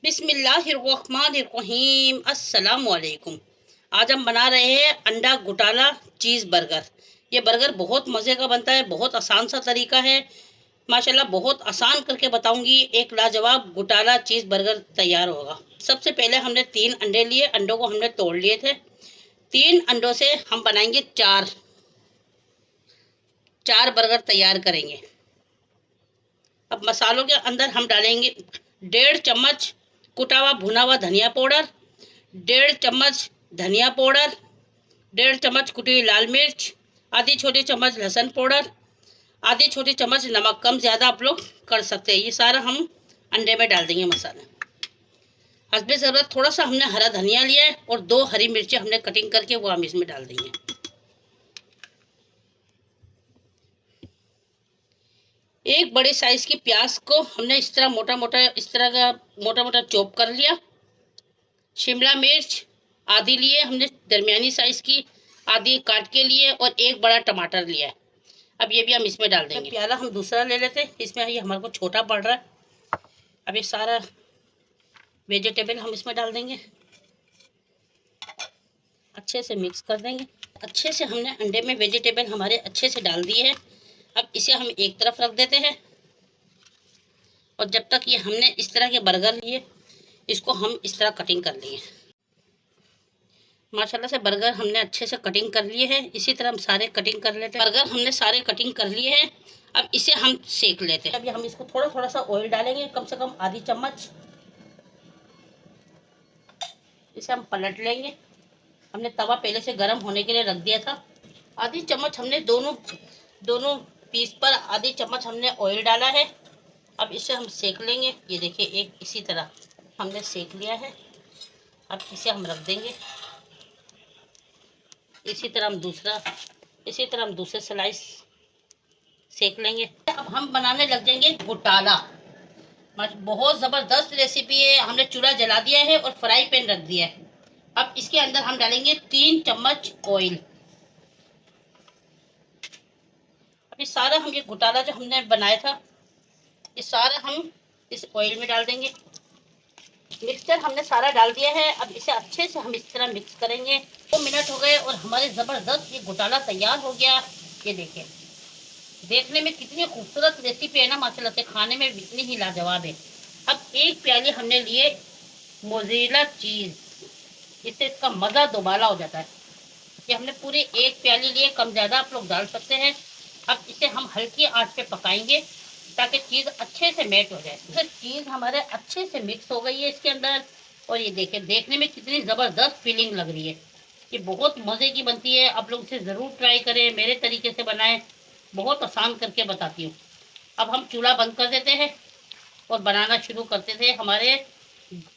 बिस्मिल्लाहिर्रहमानिर्रहीम। अस्सलाम वालेकुम। आज हम बना रहे हैं अंडा घोटाला चीज़ बर्गर। ये बर्गर बहुत मज़े का बनता है, बहुत आसान सा तरीका है। माशाल्लाह बहुत आसान करके बताऊंगी। एक लाजवाब घोटाला चीज़ बर्गर तैयार होगा। सबसे पहले हमने 3 अंडे लिए, अंडों को हमने तोड़ लिए थे। 3 अंडों से हम बनाएंगे चार चार बर्गर तैयार करेंगे। अब मसालों के अंदर हम डालेंगे 1.5 चम्मच कुटा हुआ भुना हुआ धनिया पाउडर, 1.5 चम्मच धनिया पाउडर, 1.5 चम्मच कुटी हुई लाल मिर्च, आधी छोटी चम्मच लहसुन पाउडर, आधी छोटी चम्मच नमक। कम ज़्यादा आप लोग कर सकते हैं। ये सारा हम अंडे में डाल देंगे मसाला। हस्बे ज़रूरत थोड़ा सा हमने हरा धनिया लिया है और 2 हरी मिर्चें हमने कटिंग करके वो हम इसमें डाल देंगे। एक बड़े साइज की प्याज को हमने इस तरह मोटा मोटा चॉप कर लिया। शिमला मिर्च आधी लिए हमने दरमियानी साइज की, आधी काट के लिए, और एक बड़ा टमाटर लिया है। अब ये भी हम इसमें डाल देंगे। प्याला हम दूसरा ले लेते हैं, इसमें ये हमारे को छोटा पड़ रहा है। अब ये सारा वेजिटेबल हम इसमें डाल देंगे, अच्छे से मिक्स कर देंगे। अच्छे से हमने अंडे में वेजिटेबल हमारे अच्छे से डाल दिए हैं। अब इसे हम एक तरफ रख देते हैं, और जब तक ये हमने इस तरह के बर्गर लिए, इसको हम इस तरह कटिंग कर लिए। माशाल्लाह से बर्गर हमने अच्छे से कटिंग कर लिए हैं। इसी तरह हम सारे कटिंग कर लेते हैं। बर्गर हमने सारे कटिंग कर लिए हैं। अब इसे हम सेक लेते हैं। अभी हम इसको थोड़ा थोड़ा सा ऑयल डालेंगे, कम से कम आधी चम्मच। इसे हम पलट लेंगे। हमने तवा पहले से गर्म होने के लिए रख दिया था। आधी चम्मच हमने दोनों दोनों पीस पर आधी चम्मच हमने ऑयल डाला है। अब इसे हम सेक लेंगे। ये देखिए, एक इसी तरह हमने सेक लिया है। अब इसे हम रख देंगे। इसी तरह हम दूसरे स्लाइस सेक लेंगे। अब हम बनाने लग जाएंगे घोटाला। बहुत ज़बरदस्त रेसिपी है। हमने चूल्हा जला दिया है और फ्राई पैन रख दिया है। अब इसके अंदर हम डालेंगे 3 चम्मच ऑयल। अभी सारा हम ये घोटाला जो हमने बनाया था, ये सारा हम इस ऑयल में डाल देंगे। मिक्सचर हमने सारा डाल दिया है। अब इसे अच्छे से हम इस तरह मिक्स करेंगे। 2 मिनट हो गए और हमारे ज़बरदस्त ये घोटाला तैयार हो गया। ये देखिए, देखने में कितनी खूबसूरत रेसिपी है ना, माशाल्लाह से खाने में इतनी ही लाजवाब है। अब एक प्याली हमने लिए मोज़रेला चीज़, इससे इसका मज़ा दोबारा हो जाता है। ये हमने पूरे एक प्याली लिए, कम ज़्यादा आप लोग डाल सकते हैं। अब इसे हम हल्की आंच पे पकाएंगे ताकि चीज़ अच्छे से मेल्ट हो जाए। तो चीज़ हमारे अच्छे से मिक्स हो गई है इसके अंदर। और ये देखें, देखने में कितनी ज़बरदस्त फीलिंग लग रही है। ये बहुत मज़े की बनती है। आप लोग इसे ज़रूर ट्राई करें, मेरे तरीके से बनाएं। बहुत आसान करके बताती हूँ। अब हम चूल्हा बंद कर देते हैं और बनाना शुरू करते थे हमारे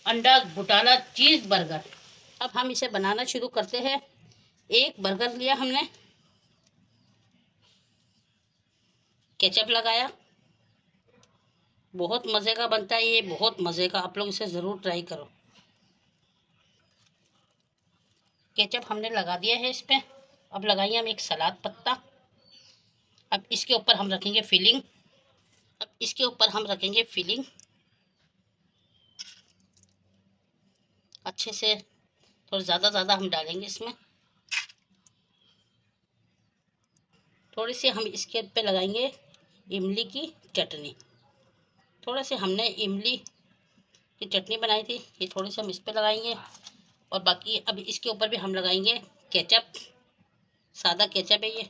अंडा घोटाला चीज़ बर्गर। अब हम इसे बनाना शुरू करते हैं। एक बर्गर लिया हमने, केचप लगाया। बहुत मज़े का बनता है ये, बहुत मज़े का। आप लोग इसे ज़रूर ट्राई करो। केचप हमने लगा दिया है इस पर। अब लगाएंगे हम एक सलाद पत्ता। अब इसके ऊपर हम रखेंगे फिलिंग। अच्छे से थोड़ा ज़्यादा हम डालेंगे इसमें। थोड़ी सी हम इसके पे लगाएंगे इमली की चटनी। थोड़ा से हमने इमली की चटनी बनाई थी, ये थोड़ी सी हम इस पे लगाएंगे। और बाकी अब इसके ऊपर भी हम लगाएंगे केचप, सादा केचप है ये।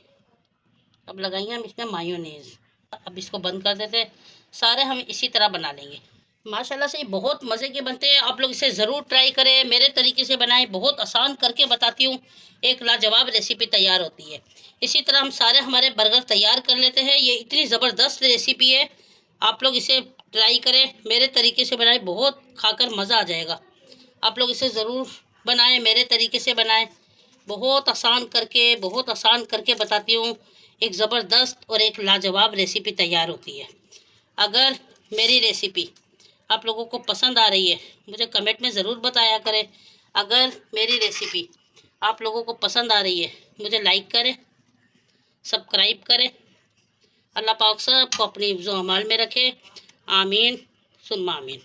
अब लगाएंगे हम इसमें मायोनीज। अब इसको बंद कर देते हैं। सारे हम इसी तरह बना लेंगे। माशाल्लाह से ये बहुत मज़े के बनते हैं। आप लोग इसे ज़रूर ट्राई करें, मेरे तरीके से बनाएं। बहुत आसान करके बताती हूँ, एक लाजवाब रेसिपी तैयार होती है। इसी तरह हम सारे हमारे बर्गर तैयार कर लेते हैं। ये इतनी ज़बरदस्त रेसिपी है, आप लोग इसे ट्राई करें, मेरे तरीके से बनाएं। बहुत खाकर मज़ा आ जाएगा। आप लोग इसे ज़रूर बनाएं, मेरे तरीके से बनाएं। बहुत आसान करके बताती हूँ। एक ज़बरदस्त और एक लाजवाब रेसिपी तैयार होती है। अगर मेरी रेसिपी आप लोगों को पसंद आ रही है, मुझे कमेंट में ज़रूर बताया करें। अगर मेरी रेसिपी आप लोगों को पसंद आ रही है, मुझे लाइक करें, सब्सक्राइब करें। अल्लाह पाक सबको अपनी हिफ्ज़-ओ-अमाल में रखे। आमीन सुम्मा आमीन।